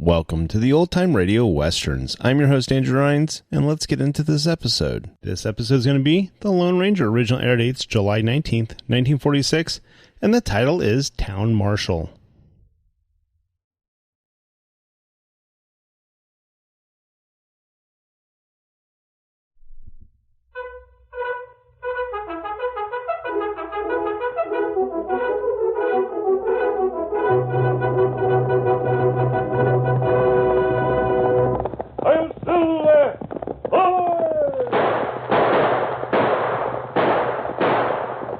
Welcome to the Old Time Radio Westerns. I'm your host, Andrew Rines, and let's get into this episode. This episode is going to be The Lone Ranger. Original air dates July 19th, 1946, and the title is Town Marshal.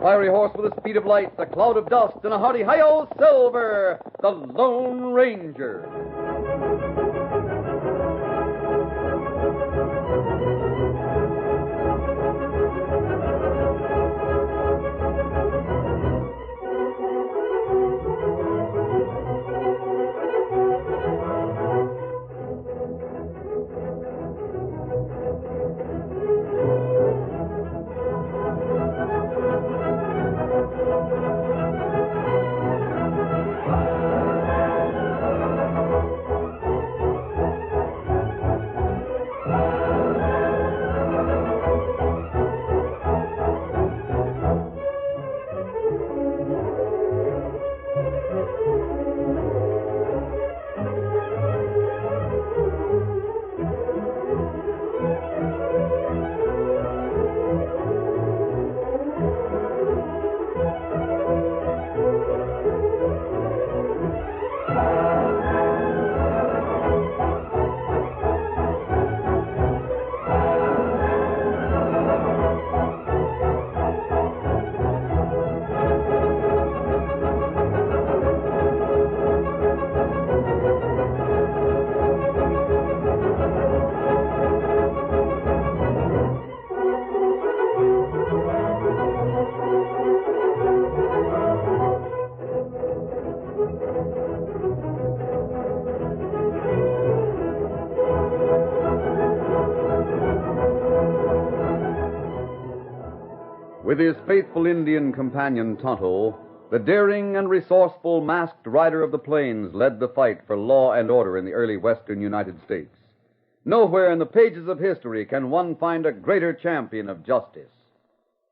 Fiery horse with a speed of light, a cloud of dust, and a hearty hi-yo Silver, the Lone Ranger. With his faithful Indian companion, Tonto, the daring and resourceful masked rider of the plains led the fight for law and order in the early western United States. Nowhere in the pages of history can one find a greater champion of justice.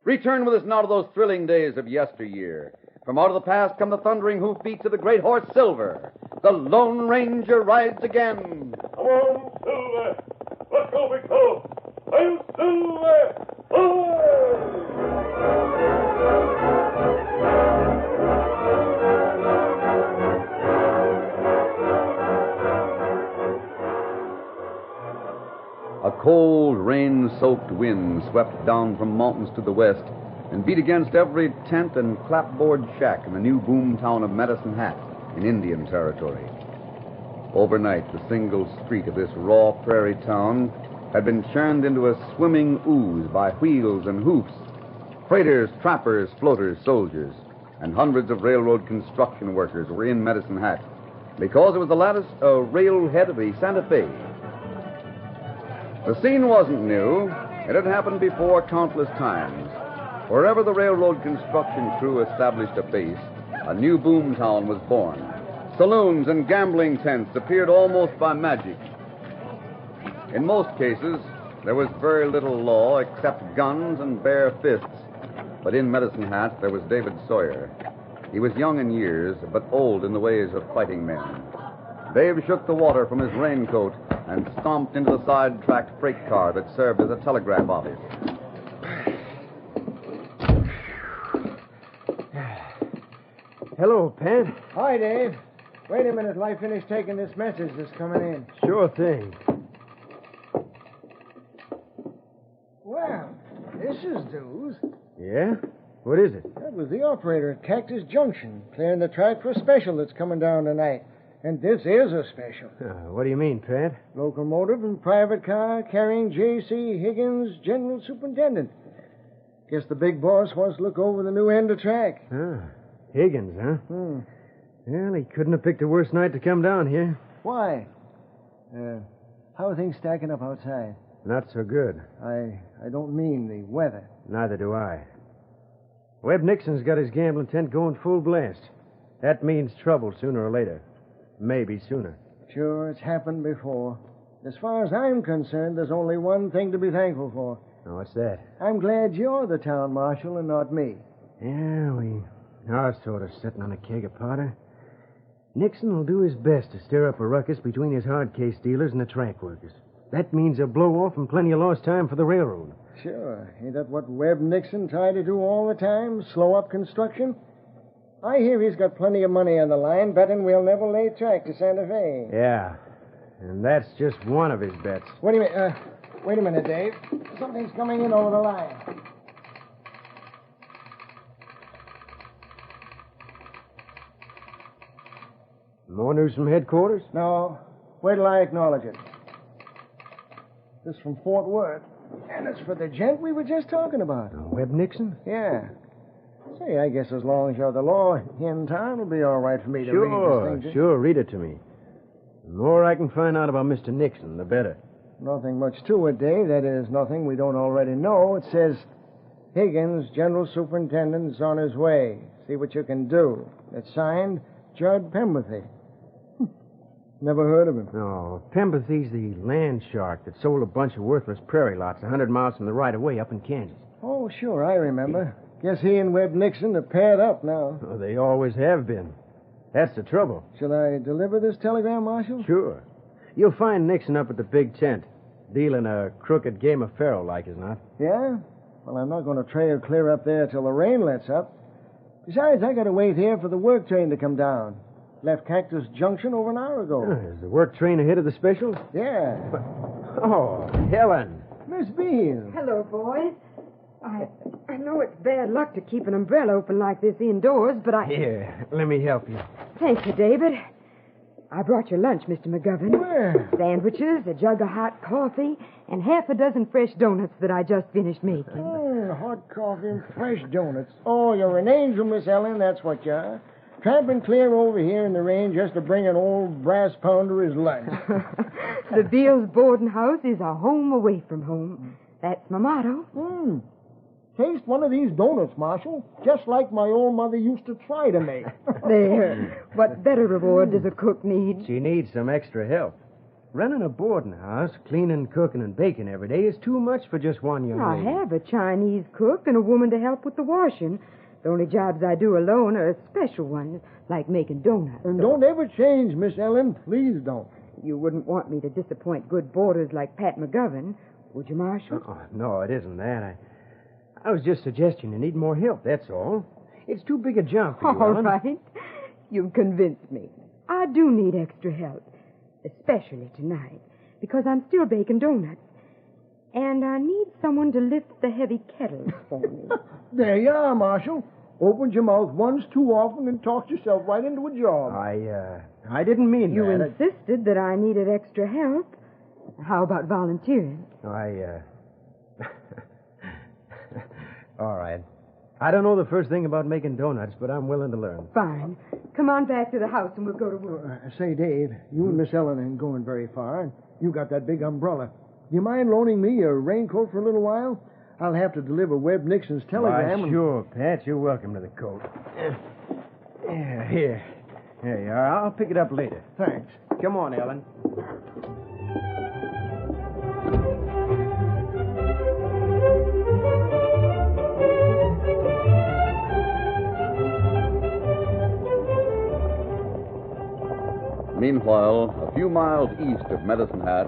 Return with us now to those thrilling days of yesteryear. From out of the past come the thundering hoofbeats of the great horse Silver. The Lone Ranger rides again. Come on, Silver! Let's go, big fellow! I'm Silver! A cold, rain-soaked wind swept down from mountains to the west and beat against every tent and clapboard shack in the new boom town of Medicine Hat in Indian Territory. Overnight, the single street of this raw prairie town had been churned into a swimming ooze by wheels and hoofs. Freighters, trappers, floaters, soldiers, and hundreds of railroad construction workers were in Medicine Hat because it was the latest railhead of the Santa Fe. The scene wasn't new. It had happened before countless times. Wherever the railroad construction crew established a base, a new boom town was born. Saloons and gambling tents appeared almost by magic. In most cases, there was very little law except guns and bare fists. But in Medicine Hat, there was David Sawyer. He was young in years, but old in the ways of fighting men. Dave shook the water from his raincoat and stomped into the side-tracked freight car that served as a telegraph office. Hello, Pat. Hi, Dave. Wait a minute till I finish taking this message that's coming in. Sure thing. Well, this is news. Yeah? What is it? That was the operator at Cactus Junction, clearing the track for a special that's coming down tonight. And this is a special. What do you mean, Pat? Locomotive and private car carrying J.C. Higgins, General Superintendent. Guess the big boss wants to look over the new end of track. Higgins, huh? Well, he couldn't have picked a worse night to come down here. Why? How are things stacking up outside? Not so good. I don't mean the weather. Neither do I. Webb Nixon's got his gambling tent going full blast. That means trouble sooner or later. Maybe sooner. Sure, it's happened before. As far as I'm concerned, there's only one thing to be thankful for. Oh, what's that? I'm glad you're the town marshal and not me. Yeah, we are sort of sitting on a keg of powder. Nixon will do his best to stir up a ruckus between his hard case dealers and the track workers. That means a blow-off and plenty of lost time for the railroad. Sure. Ain't that what Webb Nixon tried to do all the time? Slow up construction? I hear he's got plenty of money on the line, betting we'll never lay track to Santa Fe. Yeah, and that's just one of his bets. Wait a minute, Dave. Something's coming in over the line. More news from headquarters? No. Wait till I acknowledge it. This from Fort Worth. And it's for the gent we were just talking about. Webb Nixon? Yeah. Say, I guess as long as you're the law in town, it'll be all right for me to read this thing. Sure, read it to me. The more I can find out about Mr. Nixon, the better. Nothing much to it, Dave. That is, nothing we don't already know. It says, Higgins, General Superintendent, is on his way. See what you can do. It's signed, Judd Pemberthy. Never heard of him. No, Pemberthy's the land shark that sold a bunch of worthless prairie lots 100 miles from the right-of-way up in Kansas. Oh, sure, I remember. Guess he and Webb Nixon are paired up now. Oh, they always have been. That's the trouble. Shall I deliver this telegram, Marshal? Sure. You'll find Nixon up at the big tent, dealing a crooked game of faro like as not. Yeah? Well, I'm not going to trail clear up there till the rain lets up. Besides, I got to wait here for the work train to come down. Left Cactus Junction over an hour ago. Is the work train ahead of the specials? Yeah. Oh, Helen. Miss Beale. Hello, boys. I know it's bad luck to keep an umbrella open like this indoors, but Here, let me help you. Thank you, David. I brought your lunch, Mr. McGovern. Where? Sandwiches, a jug of hot coffee, and half a dozen fresh donuts that I just finished making. Hot coffee and fresh donuts. Oh, you're an angel, Miss Ellen, that's what you are. Tramping clear over here in the rain just to bring an old brass pounder his lunch. The Beals boarding house is a home away from home. That's my motto. Taste one of these donuts, Marshal. Just like my old mother used to try to make. There. What better reward does a cook need? She needs some extra help. Running a boarding house, cleaning, cooking, and baking every day is too much for just one young lady. I have a Chinese cook and a woman to help with the washing. The only jobs I do alone are special ones, like making donuts. And don't ever change, Miss Ellen. Please don't. You wouldn't want me to disappoint good boarders like Pat McGovern, would you, Marshal? Oh, no, it isn't that. I was just suggesting you need more help, that's all. It's too big a job for you, All Ellen. right. You've convinced me. I do need extra help, especially tonight, because I'm still baking donuts. And I need someone to lift the heavy kettles for me. There you are, Marshal. Opened your mouth once too often and talked yourself right into a job. I didn't mean You that. insisted that I needed extra help. How about volunteering? All right. I don't know the first thing about making donuts, but I'm willing to learn. Fine. Come on back to the house and we'll go to work. Say, Dave, you and Miss Ellen ain't going very far. And you got that big umbrella. Do you mind loaning me your raincoat for a little while? I'll have to deliver Webb Nixon's telegram. Why, sure, Pat. You're welcome to the coat. Here. There you are. I'll pick it up later. Thanks. Come on, Ellen. Meanwhile, a few miles east of Medicine Hat,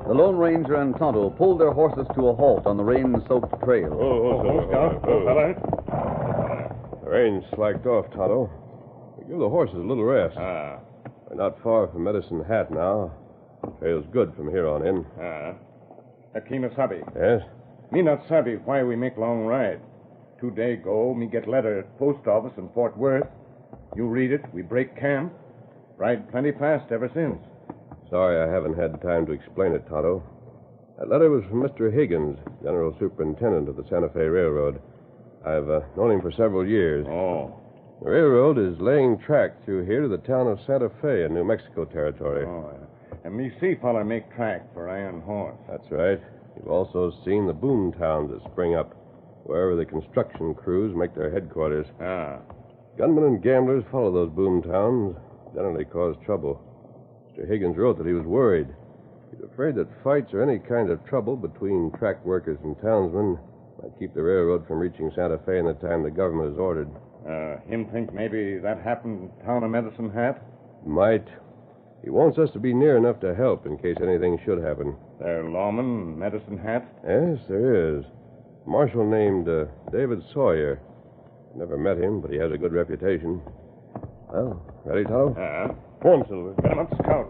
the Lone Ranger and Tonto pulled their horses to a halt on the rain-soaked trail. Scout. Fella. The rain's slacked off, Tonto. Give the horses a little rest. We're not far from Medicine Hat now. Trail's good from here on in. Akima Sabi. Yes? Me not Sabi why we make long ride. 2 day ago, me get letter at post office in Fort Worth. You read it, we break camp. Ride plenty fast ever since. Sorry I haven't had time to explain it, Tonto. That letter was from Mr. Higgins, General Superintendent of the Santa Fe Railroad. I've known him for several years. Oh. The railroad is laying track through here to the town of Santa Fe in New Mexico territory. And me see fella make track for Iron Horse. That's right. You've also seen the boom towns that spring up, wherever the construction crews make their headquarters. Gunmen and gamblers follow those boom towns, generally cause trouble. Mr. Higgins wrote that he was worried. He's afraid that fights or any kind of trouble between track workers and townsmen might keep the railroad from reaching Santa Fe in the time the government has ordered. Him think maybe that happened in town of Medicine Hat? Might. He wants us to be near enough to help in case anything should happen. There lawman, Medicine Hat? Yes, there is. A marshal named David Sawyer. Never met him, but he has a good reputation. Well, ready, Tonto? Go on, Silver. Get him up, scout.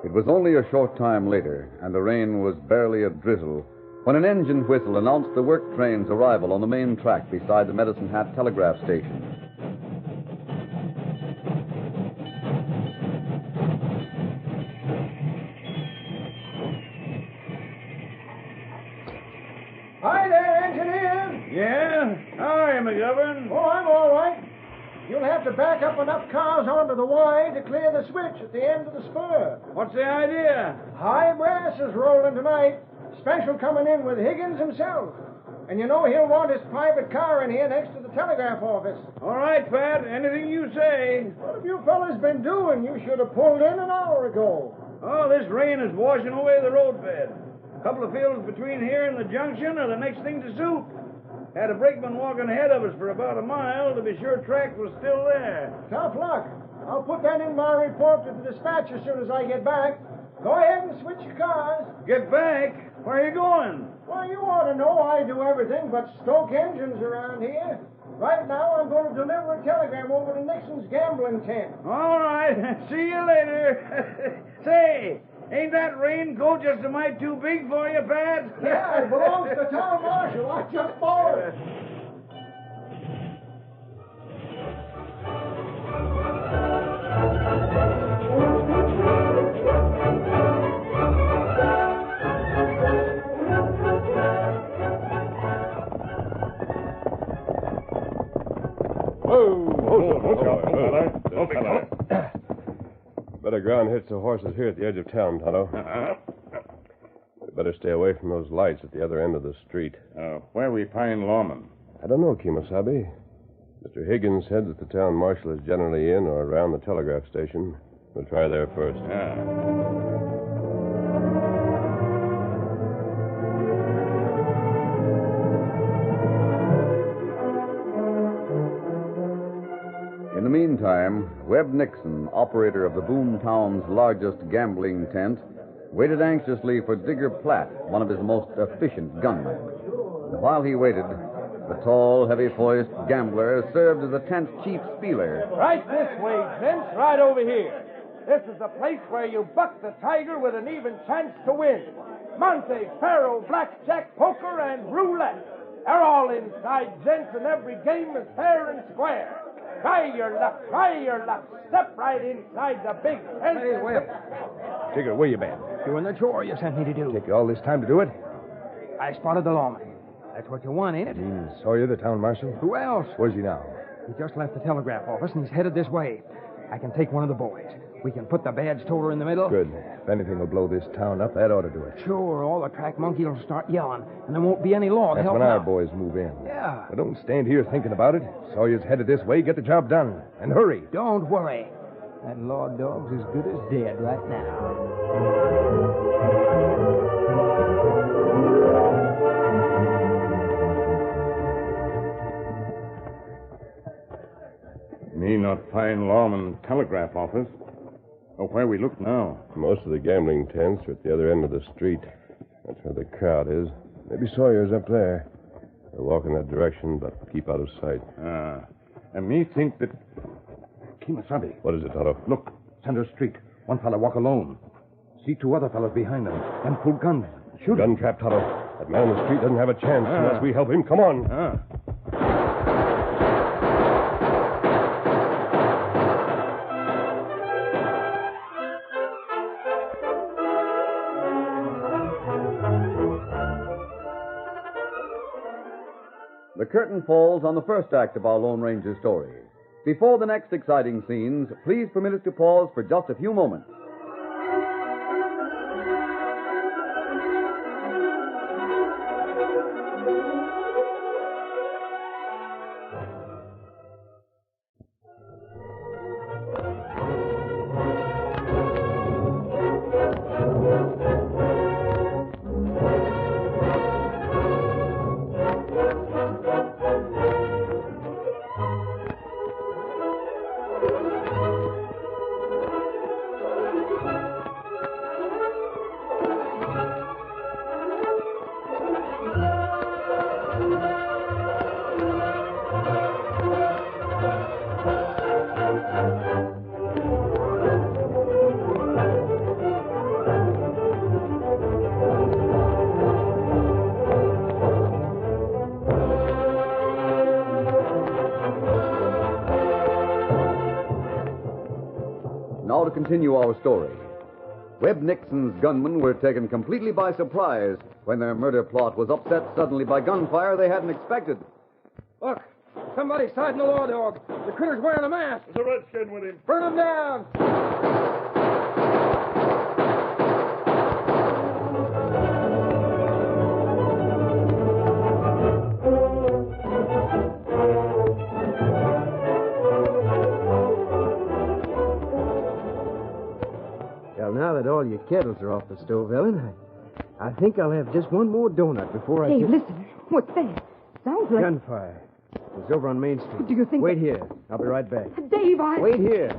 It was only a short time later, and the rain was barely a drizzle, when an engine whistle announced the work train's arrival on the main track beside the Medicine Hat telegraph station. Hi there, engineer. Yeah? How are you, McGovern? Oh, I'm all right. You'll have to back up enough cars onto the Y to clear the switch at the end of the spur. What's the idea? High brass is rolling tonight. Special coming in with Higgins himself. And you know he'll want his private car in here next to the telegraph office. All right, Pat. Anything you say. What have you fellas been doing? You should have pulled in an hour ago. Oh, this rain is washing away the roadbed. A couple of fields between here and the junction are the next thing to suit. Had a brakeman walking ahead of us for about a mile to be sure track was still there. Tough luck. I'll put that in my report to the dispatch as soon as I get back. Go ahead and switch your cars. Get back? Where are you going? Well, you ought to know I do everything but stoke engines around here. Right now, I'm going to deliver a telegram over to Nixon's gambling tent. All right. See you later. Say, ain't that raincoat just a mite too big for you, Pat? Yeah, it belongs to town marshal. I just bought it. Better ground hitch the horses here at the edge of town, Tonto. We better stay away from those lights at the other end of the street. Where we find lawman? I don't know, Kemosabe. Mr. Higgins said that the town marshal is generally in or around the telegraph station. We'll try there first. In the meantime, Webb Nixon, operator of the Boomtown's largest gambling tent, waited anxiously for Digger Platt, one of his most efficient gunmen. And while he waited, the tall, heavy-voiced gambler served as the tent's chief spieler. Right this way, gents, right over here. This is the place where you buck the tiger with an even chance to win. Monte, faro, blackjack, poker, and roulette. They're all inside, gents, and every game is fair and square. Try your luck, try your luck. Step right inside the big tent. Hey, Webb. Digger, where you been? Doing the chore you sent me to do. Take you all this time to do it? I spotted the lawman. That's what you want, ain't it? Sawyer, the town marshal? Who else? Where's he now? He just left the telegraph office and he's headed this way. I can take one of the boys. We can put the badge toter in the middle. Good. If anything will blow this town up, that ought to do it. Sure, all the track monkeys will start yelling, and there won't be any law to That's help when them our out. boys move in. Yeah. Now, don't stand here thinking about it. Sawyer's headed this way. Get the job done. And hurry. Don't worry. That law dog's as good as dead right now. Me not find lawman telegraph office. Oh, where we look now? Most of the gambling tents are at the other end of the street. That's where the crowd is. Maybe Sawyer's up there. We'll walk in that direction, but keep out of sight. And me think that... Kemosabe. What is it, Tonto? Look, center street. One fella walk alone. See two other fellas behind them. And pull guns. Shoot Gun trap, Tonto. That man on the street doesn't have a chance unless we help him. Come on. The curtain falls on the first act of our Lone Ranger story. Before the next exciting scenes, please permit us to pause for just a few moments. continue our story. Webb Nixon's gunmen were taken completely by surprise when their murder plot was upset suddenly by gunfire they hadn't expected. Look, somebody's siding the law dog. The critter's wearing a mask. There's a redskin with him. Burn him down. Well, now that all your kettles are off the stove, Ellen, I think I'll have just one more donut before I Dave, get... listen. What's that? Sounds like... Gunfire. It was over on Main Street. Do you think... Wait here. I'll be right back. Dave, I... Wait here.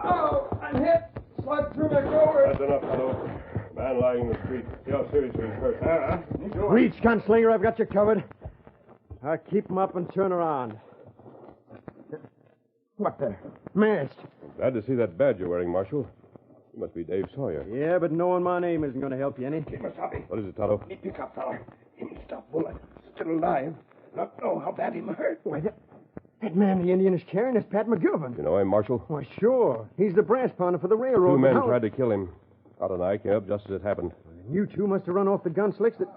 Oh, I'm hit. Slug through my shoulder. That's enough, fellow. Man lying in the street. See how seriously he's hurt. Reach, gunslinger. I've got you covered. I'll keep him up and turn around. What the? Masked. Glad to see that badge you're wearing, Marshal. You must be Dave Sawyer. Yeah, but knowing my name isn't going to help you any. What is it, Tonto? Me pick up, fella. Him stop bullet. Still alive. Not know how bad him hurt. Why, that man the Indian is carrying is Pat McGilvin. You know him, Marshal? Why, sure. He's the brass pounder for the railroad. Two men How- tried to kill him. Todd and I came up just as it happened. You two must have run off the gun slicks that...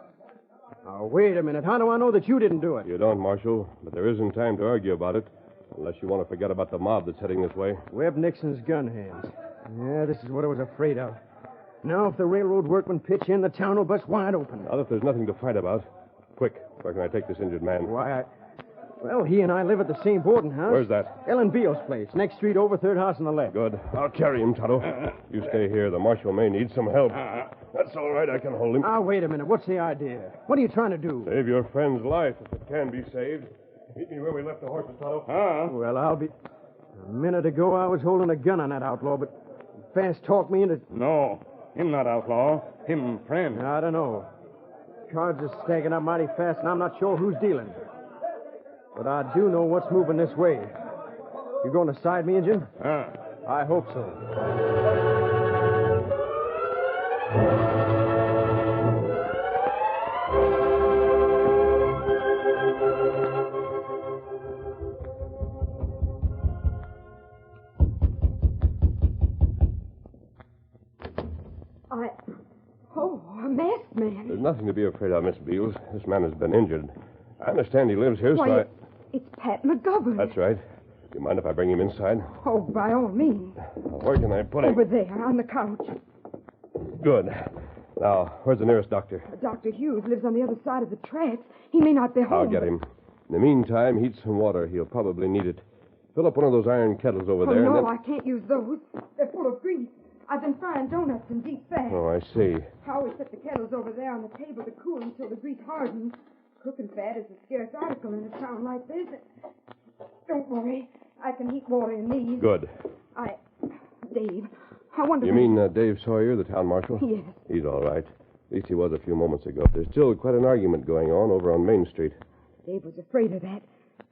Oh, wait a minute. How do I know that you didn't do it? You don't, Marshal, but there isn't time to argue about it. Unless you want to forget about the mob that's heading this way. Webb Nixon's gun hands. Yeah, this is what I was afraid of. Now, if the railroad workmen pitch in, the town will bust wide open. Not if there's nothing to fight about. Quick, where can I take this injured man? Why, Well, he and I live at the same boarding house. Where's that? Ellen Beale's place. Next street over, third house on the left. Good. I'll carry him, Tonto. You stay here. The marshal may need some help. That's all right. I can hold him. Ah, wait a minute. What's the idea? What are you trying to do? Save your friend's life if it can be saved. Meet me where we left the horses, Tonto. Well, I'll be... A minute ago, I was holding a gun on that outlaw, but he fast talked me into... No, him not outlaw. Him friend. I don't know. Cards are stacking up mighty fast, and I'm not sure who's dealing. But I do know what's moving this way. You going to side me, Injun? I hope so. Oh, a masked man. There's nothing to be afraid of, Miss Beals. This man has been injured. I understand he lives here, Why, so I... it's Pat McGovern. That's right. Do you mind if I bring him inside? Oh, by all means. Where can I put him? Over there, on the couch. Good. Now, where's the nearest doctor? Dr. Hughes lives on the other side of the tracks. He may not be home. I'll get him. In the meantime, heat some water. He'll probably need it. Fill up one of those iron kettles over Oh, there. no, and then... I can't use those. They're full of grease. I've been frying donuts in deep fat. Oh, I see. I always set the kettles over there on the table to cool until the grease hardens. Cooking fat is a scarce article in a town like this. Don't worry. I can heat water in these. Good. Dave, I wonder... You mean Dave Sawyer, the town marshal? Yes. He's all right. At least he was a few moments ago. There's still quite an argument going on over on Main Street. Dave was afraid of that.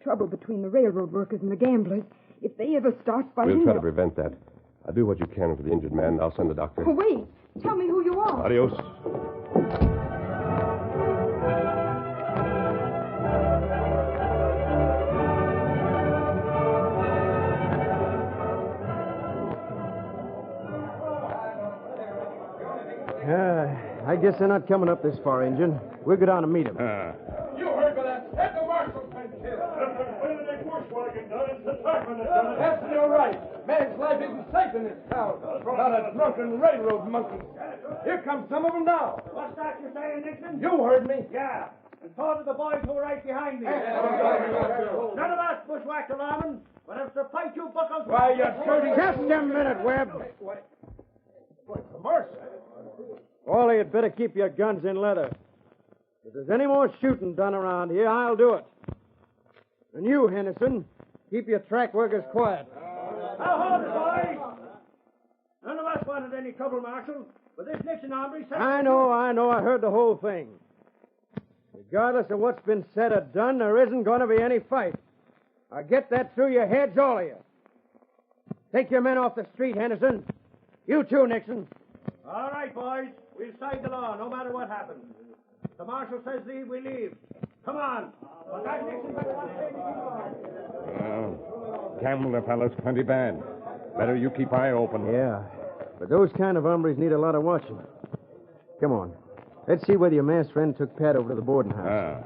Trouble between the railroad workers and the gamblers. If they ever start fighting... We'll try to prevent that. I'll do what you can for the injured man, and I'll send the doctor. Oh, wait. Tell me who you are. Adios. I guess they're not coming up this far, Injun. We'll go down and meet them. You heard of that? That's the marshal's been killed. That's your right. Man's life isn't safe in this town. Not a drunken railroad monkey. Here come some of them now. What's that you're saying, Nixon? You heard me. Yeah. And so did the boys who were right behind me. None of us bushwhacked alarming, but it's the fight you buckles... Why, you dirty... Just a minute, Webb. What's the mercy? Wally, you'd better keep your guns in leather. If there's any more shooting done around here, I'll do it. And you, Henderson, keep your track workers quiet. Now hold it, boys. None of us wanted any trouble, Marshal. But this Nixon hombre said... I know. I heard the whole thing. Regardless of what's been said or done, there isn't going to be any fight. Now get that through your heads, all of you. Take your men off the street, Henderson. You too, Nixon. All right, boys. We'll side the law, no matter what happens. The Marshal says leave, we leave. Come on. Gambler fella's plenty bad. Better you keep eye open. Yeah, but those kind of hombres need a lot of watching. Come on. Let's see whether your masked friend took Pat over to the boarding house.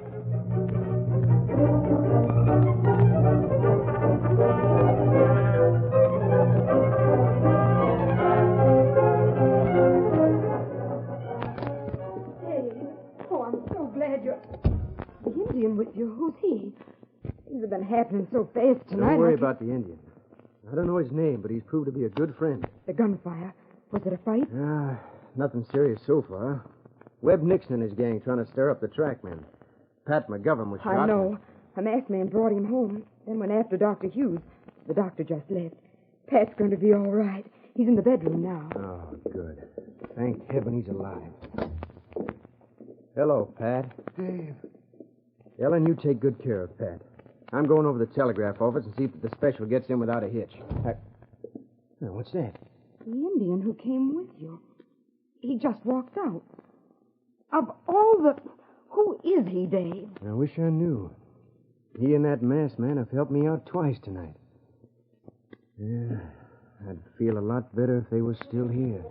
The Indian with you, who's he? Things have been happening so fast tonight. Don't worry about the Indian. I don't know his name, but he's proved to be a good friend. The gunfire. Was it a fight? Nothing serious so far. Webb Nixon and his gang trying to stir up the trackmen. Pat McGovern was shot. I know. A masked man brought him home, then went after Dr. Hughes. The doctor just left. Pat's going to be all right. He's in the bedroom now. Oh, good. Thank heaven he's alive. Hello, Pat. Dave. Ellen, you take good care of Pat. I'm going over to the telegraph office and see if the special gets in without a hitch. Now, what's that? The Indian who came with you. He just walked out. Of all the... Who is he, Dave? I wish I knew. He and that masked man have helped me out twice tonight. Yeah, I'd feel a lot better if they were still here.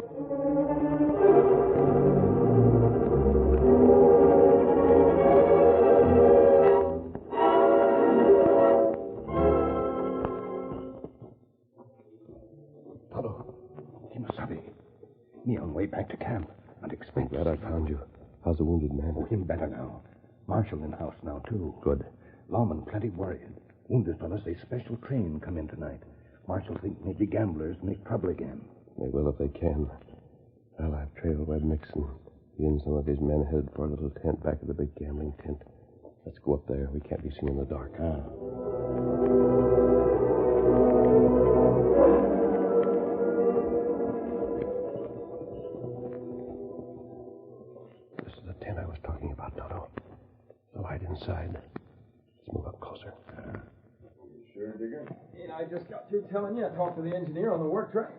Me on way back to camp. Not expect. Glad I found you. How's the wounded man? Oh, him better now. Marshal in house now, too. Good. Lawman plenty worried. Wounded fellas say special train come in tonight. Marshal think maybe gamblers make trouble again. They will if they can. Well, I've trailed Webb Nixon. He and some of his men headed for a little tent back of the big gambling tent. Let's go up there. We can't be seen in the dark. Talking about, Toto. So hide inside. Let's move up closer. You sure, Digger? And I just got through telling you I talked to the engineer on the work train.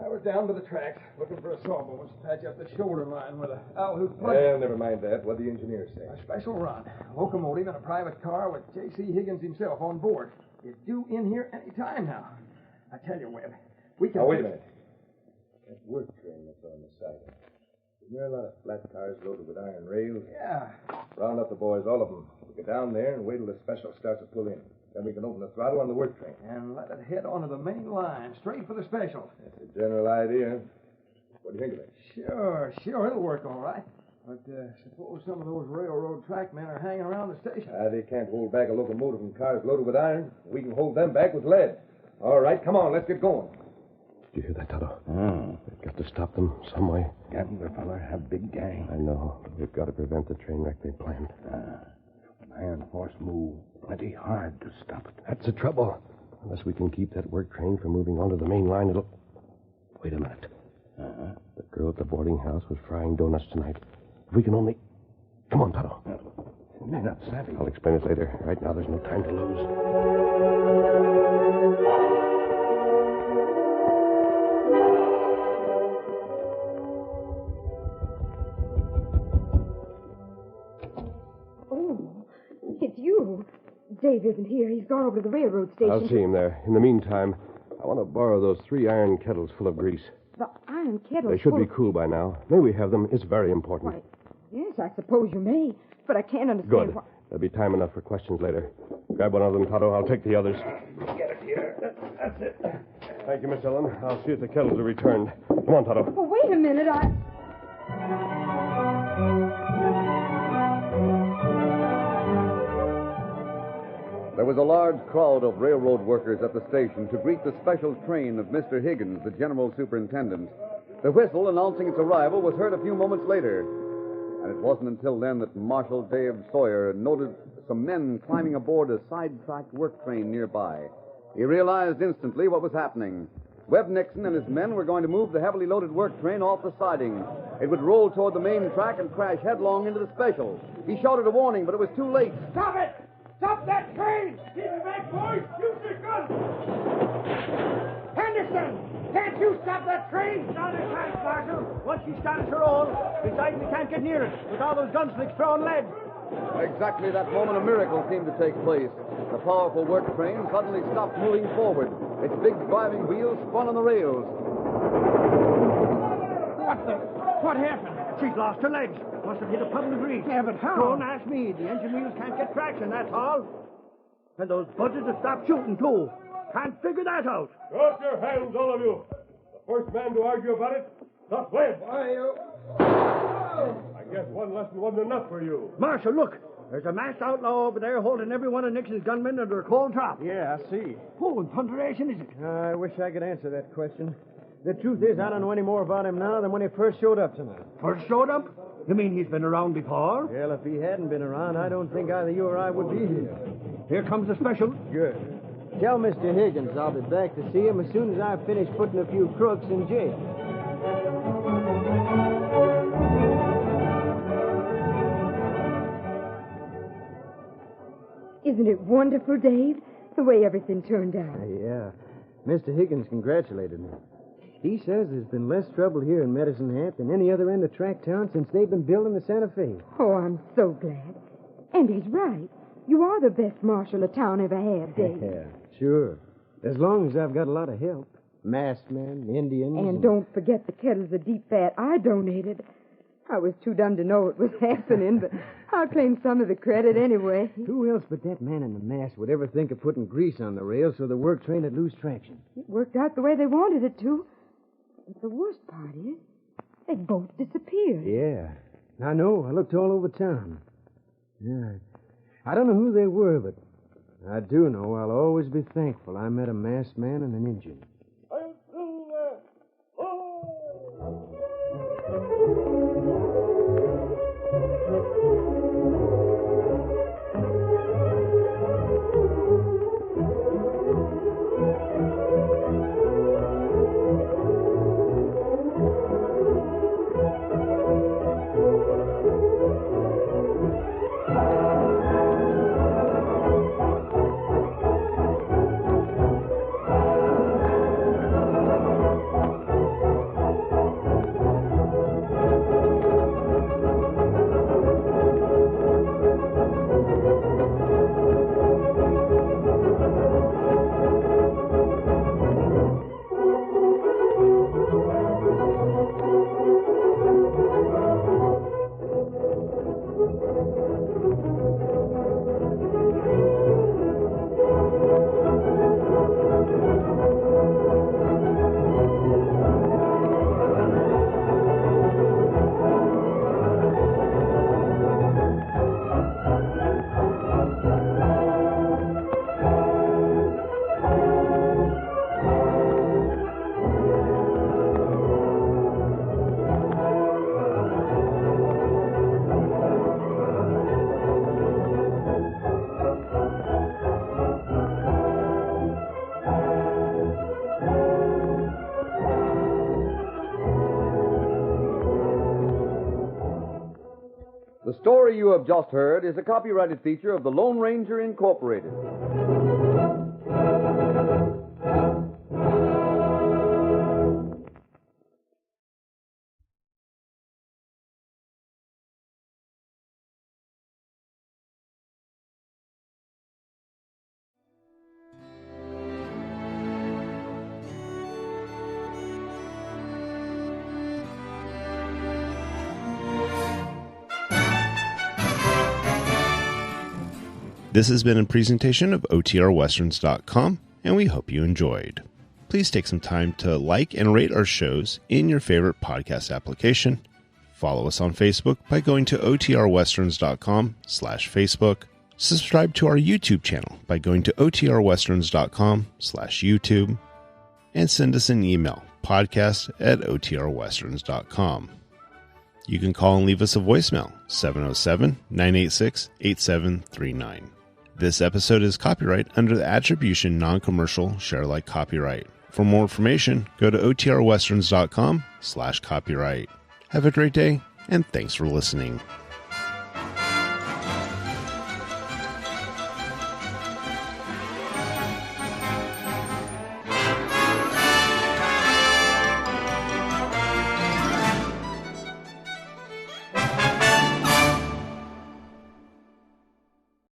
I was down to the tracks looking for a sawbones to patch up the shoulder line with a Alhoot plug. Well, never mind that. What did the engineer say? A special run. A locomotive and a private car with J.C. Higgins himself on board. It's due in here any time now. I tell you, Webb, we can... Oh, wait a minute. That work train that's on the siding. Isn't there a lot of flat cars loaded with iron rails? Yeah. Round up the boys, all of them. We get down there and wait till the special starts to pull in. Then we can open the throttle on the work train. And let it head onto the main line, straight for the special. That's a general idea. What do you think of it? Sure, it'll work all right. But suppose some of those railroad trackmen are hanging around the station. They can't hold back a locomotive and cars loaded with iron. We can hold them back with lead. All right, come on, let's get going. Did you hear that, Toto? We've got to stop them some way. Gambler fella have big gang. I know, but we've got to prevent the train wreck they planned. An iron horse move, plenty hard to stop it. That's the trouble. Unless we can keep that work train from moving onto the main line, it'll... Wait a minute. The girl at the boarding house was frying donuts tonight. If we can only... Come on, Toto. They're not savvy. I'll explain it later. Right now, there's no time to lose. It's you. Dave isn't here. He's gone over to the railroad station. I'll see him there. In the meantime, I want to borrow those 3 iron kettles full of grease. The iron kettles. They should be cool by now. May we have them? It's very important. Why, yes, I suppose you may. But I can't understand Good. why... There'll be time enough for questions later. Grab one of them, Toto. I'll take the others. Get it here. That's it. Thank you, Miss Ellen. I'll see if the kettles are returned. Come on, Toto. Oh, wait a minute. There was a large crowd of railroad workers at the station to greet the special train of Mr. Higgins, the general superintendent. The whistle announcing its arrival was heard a few moments later. And it wasn't until then that Marshal Dave Sawyer noted some men climbing aboard a sidetracked work train nearby. He realized instantly what was happening. Webb Nixon and his men were going to move the heavily loaded work train off the siding. It would roll toward the main track and crash headlong into the special. He shouted a warning, but it was too late. Stop it! Stop that train! Keep it back, boys! Use your guns! Henderson! Can't you stop that train? Not a chance, Marshal. Once she starts her own, besides we can't get near it with all those gunslicks throwing lead. Exactly that moment, a miracle seemed to take place. The powerful work train suddenly stopped moving forward. Its big driving wheels spun on the rails. What happened? She's lost her legs. Must have hit a puddle of grease. Yeah, but how? Don't ask me. The engine wheels can't get traction, that's all. And those buzzards have stopped shooting, too. Can't figure that out. Drop your hands, all of you. The first man to argue about it, not Webb. I guess one lesson wasn't enough for you. Marshal, look. There's a masked outlaw over there holding every one of Nixon's gunmen under a cold drop. Yeah, I see. Who in thunderation is it? I wish I could answer that question. The truth is, I don't know any more about him now than when he first showed up tonight. First showed up? You mean he's been around before? Well, if he hadn't been around, I don't think either you or I would be here. Here comes the special. Good. Tell Mr. Higgins I'll be back to see him as soon as I've finished putting a few crooks in jail. Isn't it wonderful, Dave? The way everything turned out. Yeah. Mr. Higgins congratulated me. He says there's been less trouble here in Medicine Hat than any other end of Track Town since they've been building the Santa Fe. Oh, I'm so glad. And he's right. You are the best marshal a town ever had, Dave. Yeah, sure. As long as I've got a lot of help. Masked men, Indians. And don't forget the kettles of deep fat I donated. I was too dumb to know it was happening, but I'll claim some of the credit anyway. Who else but that man in the mask would ever think of putting grease on the rails so the work train would lose traction? It worked out the way they wanted it to. But the worst part is, they both disappeared. Yeah. I know. I looked all over town. Yeah. I don't know who they were, but I do know I'll always be thankful I met a masked man and an Indian. The story you have just heard is a copyrighted feature of the Lone Ranger Incorporated. This has been a presentation of OTRWesterns.com, and we hope you enjoyed. Please take some time to like and rate our shows in your favorite podcast application. Follow us on Facebook by going to OTRWesterns.com/Facebook. Subscribe to our YouTube channel by going to OTRWesterns.com/YouTube. And send us an email, podcast@OTRWesterns.com. You can call and leave us a voicemail, 707-986-8739. This episode is copyright under the Attribution Non-Commercial Share-alike copyright. For more information, go to OTRWesterns.com/copyright. Have a great day, and thanks for listening.